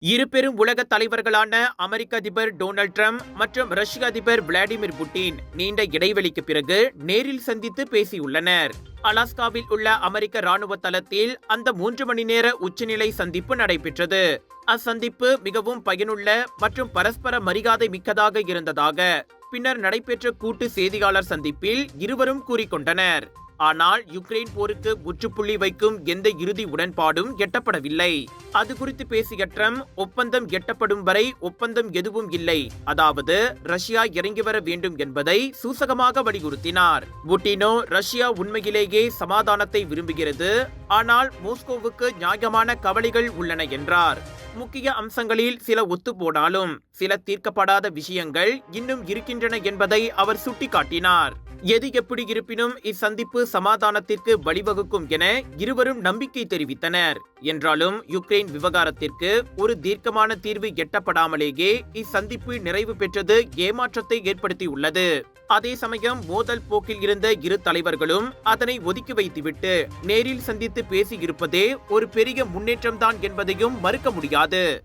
இரு பெரும் உலக தலைவர்களான அமெரிக்க அதிபர் டொனால்ட் ட்ரம்ப் மற்றும் ரஷ்ய அதிபர் விளாடிமிர் புட்டின் நீண்ட இடைவெளிக்கு பிறகு நேரில் சந்தித்து பேசியுள்ளனர். அலாஸ்காவில் உள்ள அமெரிக்க ராணுவ தளத்தில் அந்த 3 மணி நேர உச்சநிலை சந்திப்பு நடைபெற்றது. அச்சந்திப்பு மிகவும் பயனுள்ள மற்றும் பரஸ்பர மரியாதை மிக்கதாக இருந்ததாக பின்னர் நடைபெற்ற கூட்டு செய்தியாளர் சந்திப்பில் இருவரும் கூறிக்கொண்டனர். ஆனால் யுக்ரைன் போருக்கு முற்றுப்புள்ளி வைக்கும் எந்த இறுதி உடன்பாடும் எட்டப்படவில்லை. அது குறித்து பேசிய ட்ரம்ப், ஒப்பந்தம் எட்டப்படும் வரை ஒப்பந்தம் எதுவும் இல்லை, அதாவது ரஷ்யா இறங்கி வர வேண்டும் என்பதை சூசகமாக வலியுறுத்தினார். புட்டினோ, ரஷ்யா உண்மையிலேயே சமாதானத்தை விரும்புகிறது, ஆனால் மாஸ்கோவுக்கு நியாயமான கவலைகள் உள்ளன என்றார். முக்கிய அம்சங்களில் சில ஒத்துப்போனாலும் சில தீர்க்கப்படாத விஷயங்கள் இன்னும் இருக்கின்றன என்பதை அவர் சுட்டிக்காட்டினார். எது எப்படி இருப்பினும் இச்சந்திப்பு சமாதானத்திற்கு வழிவகுக்கும் என இருவரும் நம்பிக்கை தெரிவித்தனர். என்றாலும் யுக்ரைன் விவகாரத்திற்கு ஒரு தீர்க்கமான தீர்வு எட்டப்படாமலேயே இச்சந்திப்பு நிறைவு பெற்றது ஏமாற்றத்தை ஏற்படுத்தியுள்ளது. அதே சமயம் மோதல் போக்கில் இருந்த இரு தலைவர்களும் அதனை ஒதுக்கி வைத்துவிட்டு நேரில் சந்தித்து பேசியிருப்பதே ஒரு பெரிய முன்னேற்றம்தான் என்பதையும் மறுக்க முடியாது.